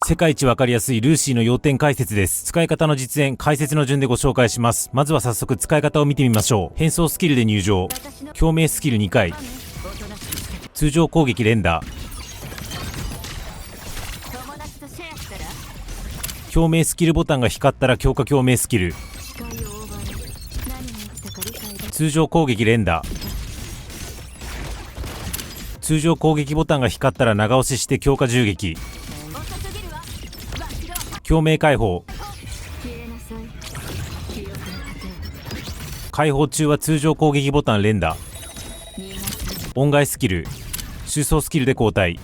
世界一わかりやすいルーシーの要点解説です。使い方の実演、解説の順でご紹介します。まずは早速使い方を見てみましょう。変装スキルで入場。共鳴スキル2回。通常攻撃連打。共鳴スキルボタンが光ったら強化共鳴スキル。通常攻撃連打。通常攻撃ボタンが光ったら長押しして強化銃撃。共鳴解放。解放中は通常攻撃ボタン連打。音階スキル。収装スキルで交代。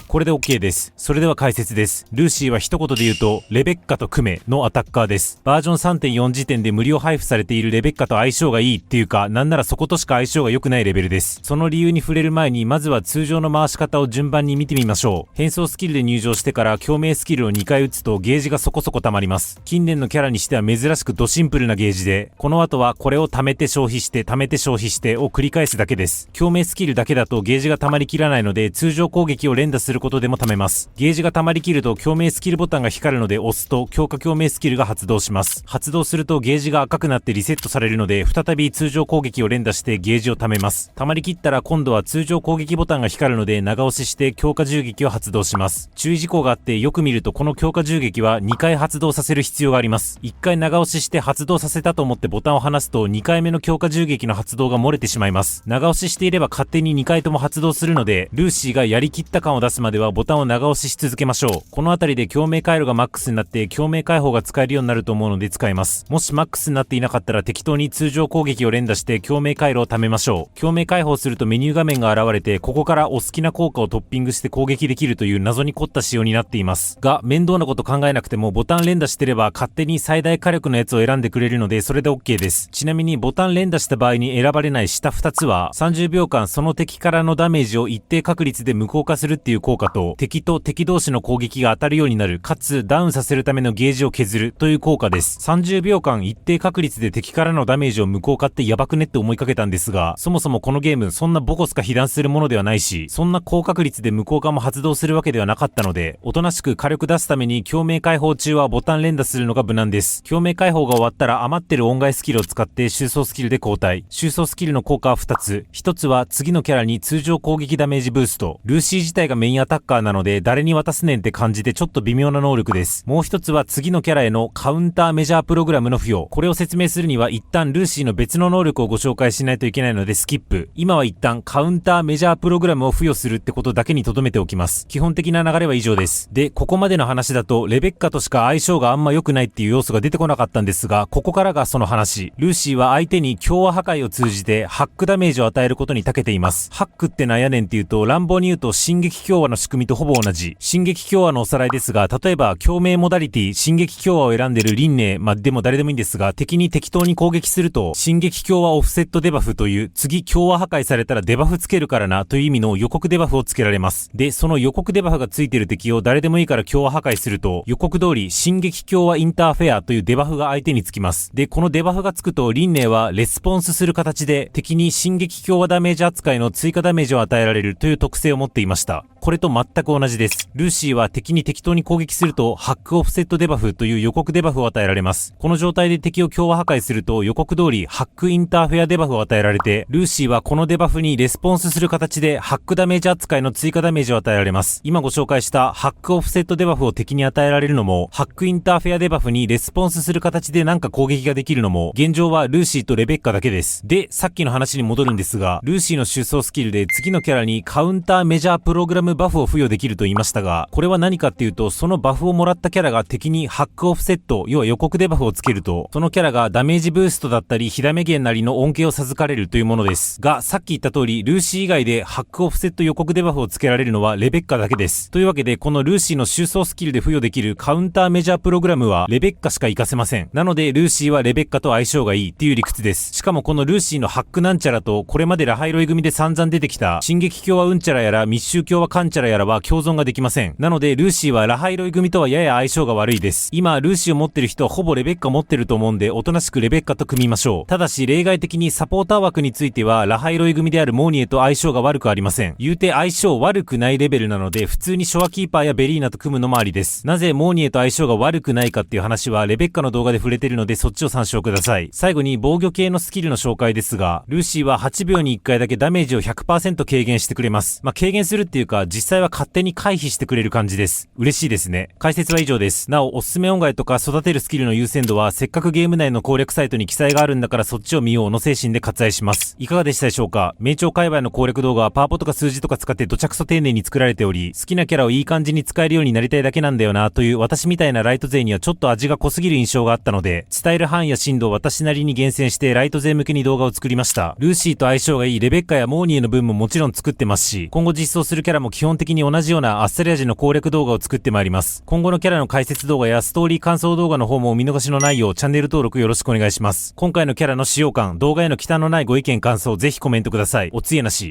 これで OK です。それでは解説です。ルーシーは一言で言うと、レベッカとクメのアタッカーです。バージョン 3.4 時点で無料配布されているレベッカと相性がいいっていうか、なんならそことしか相性が良くないレベルです。その理由に触れる前に、まずは通常の回し方を順番に見てみましょう。変装スキルで入場してから共鳴スキルを2回打つとゲージがそこそこ溜まります。近年のキャラにしては珍しくドシンプルなゲージで、この後はこれを貯めて消費して、貯めて消費してを繰り返すだけです。共鳴スキルだけだとゲージが溜まりきらないので、通常攻撃を連打することでも貯めます。ゲージが溜まりきると共鳴スキルボタンが光るので押すと強化共鳴スキルが発動します。発動するとゲージが赤くなってリセットされるので再び通常攻撃を連打してゲージを貯めます。溜まりきったら今度は通常攻撃ボタンが光るので長押しして強化銃撃を発動します。注意事項があってよく見るとこの強化銃撃は2回発動させる必要があります。1回長押しして発動させたと思ってボタンを離すと2回目の強化銃撃の発動が漏れてしまいます。長押ししていれば勝手に2回とも発動するのでルーシーがやりきった感を出すまではボタンを長押しし続けましょう。この辺りで共鳴回路がマックスになって共鳴解放が使えるようになると思うので使います。もしマックスになっていなかったら適当に通常攻撃を連打して共鳴回路を貯めましょう。共鳴解放するとメニュー画面が現れてここからお好きな効果をトッピングして攻撃できるという謎に凝った仕様になっていますが、面倒なこと考えなくてもボタン連打してれば勝手に最大火力のやつを選んでくれるのでそれで OK です。ちなみにボタン連打した場合に選ばれない下2つは30秒間その敵からのダメージを一定確率で無効化するっていう効果と敵と敵同士の攻撃が当たるようになるかつダウンさせるためのゲージを削るという効果です。30秒間一定確率で敵からのダメージを無効化ってやばくねって思いかけたんですが、そもそもこのゲームそんなボコスか被弾するものではないし、そんな高確率で無効化も発動するわけではなかったので、おとなしく火力出すために共鳴解放中はボタン連打するのが無難です。共鳴解放が終わったら余ってる音階スキルを使って収装スキルで交代。収装スキルの効果は2つ。1つは次のキャラに通常攻撃ダメージブースト。ルーシー自体がメインアタッカーなので誰に渡すねんって感じでちょっと微妙な能力です。もう一つは次のキャラへのカウンターメジャープログラムの付与。これを説明するには一旦ルーシーの別の能力をご紹介しないといけないのでスキップ。今は一旦カウンターメジャープログラムを付与するってことだけに留めておきます。基本的な流れは以上です。で、ここまでの話だとレベッカとしか相性があんま良くないっていう要素が出てこなかったんですが、ここからがその話。ルーシーは相手に共和破壊を通じてハックダメージを与えることに長けています。ハックってなんやねんっていうと乱暴に言うと進撃共和の仕組みとほぼ同じ。進撃共和のおさらいですが、例えば共鳴モダリティ進撃共和を選んでる輪廻、でも誰でもいいんですが、敵に適当に攻撃すると進撃共和オフセットデバフという次共和破壊されたらデバフつけるからなという意味の予告デバフをつけられます。で、その予告デバフがついてる敵を誰でもいいから共和破壊すると予告通り進撃共和インターフェアというデバフが相手につきます。で、このデバフがつくと輪廻はレスポンスする形で敵に進撃共和ダメージ扱いの追加ダメージを与えられるという特性を持っていました。これと全く同じです。ルーシーは敵に適当に攻撃するとハックオフセットデバフという予告デバフを与えられます。この状態で敵を共和破壊すると予告通りハックインターフェアデバフを与えられて、ルーシーはこのデバフにレスポンスする形でハックダメージ扱いの追加ダメージを与えられます。今ご紹介したハックオフセットデバフを敵に与えられるのも、ハックインターフェアデバフにレスポンスする形でなんか攻撃ができるのも、現状はルーシーとレベッカだけです。で、さっきの話に戻るんですが、ルーシーの収装スキルで次のキャラにカウンターメジャープログラムバフを付与できると言いましたが、これは何かっていうと、そのバフをもらったキャラが敵にハックオフセット、要は予告デバフをつけると、そのキャラがダメージブーストだったり火ダメゲンなりの恩恵を授かれるというものですが、さっき言った通りルーシー以外でハックオフセット予告デバフをつけられるのはレベッカだけです。というわけで、このルーシーの収装スキルで付与できるカウンターメジャープログラムはレベッカしか活かせません。なのでルーシーはレベッカと相性がいいっていう理屈です。しかもこのルーシーのハックなんちゃらと、これまでラハイロイ組で散々出てきた進撃共和うんちゃらやら密集共和カンチャラやらは共存ができません。なのでルーシーはラハイロイ組とはやや相性が悪いです。今ルーシーを持ってる人はほぼレベッカ持ってると思うんで、おとなしくレベッカと組みましょう。ただし例外的にサポーター枠についてはラハイロイ組であるモーニエと相性が悪くありません。言うて相性悪くないレベルなので、普通にショアキーパーやベリーナと組むのもありです。なぜモーニエと相性が悪くないかっていう話はレベッカの動画で触れてるので、そっちを参照ください。最後に防御系のスキルの紹介ですが、ルーシーは8秒に1回だけダメージを 100% 軽減してくれます。軽減するっていうか、実際は勝手に回避してくれる感じです。嬉しいですね。解説は以上です。なお、おすすめ音楽とか育てるスキルの優先度は、せっかくゲーム内の攻略サイトに記載があるんだからそっちを見ようの精神で割愛します。いかがでしたでしょうか。名調界隈の攻略動画はパワポとか数字とか使ってどちゃくそ丁寧に作られており、好きなキャラをいい感じに使えるようになりたいだけなんだよなという私みたいなライト勢にはちょっと味が濃すぎる印象があったので、伝える範囲や深度を私なりに厳選してライト勢向けに動画を作りました。ルーシーと相性がいいレベッカやモーニエの分ももちろん作ってますし、今後実装するキャラも基本的に同じようなあっさり味の攻略動画を作ってまいります。今後のキャラの解説動画やストーリー感想動画の方もお見逃しのないようチャンネル登録よろしくお願いします。今回のキャラの使用感、動画への忌憚のないご意見感想ぜひコメントください。おつゆなし。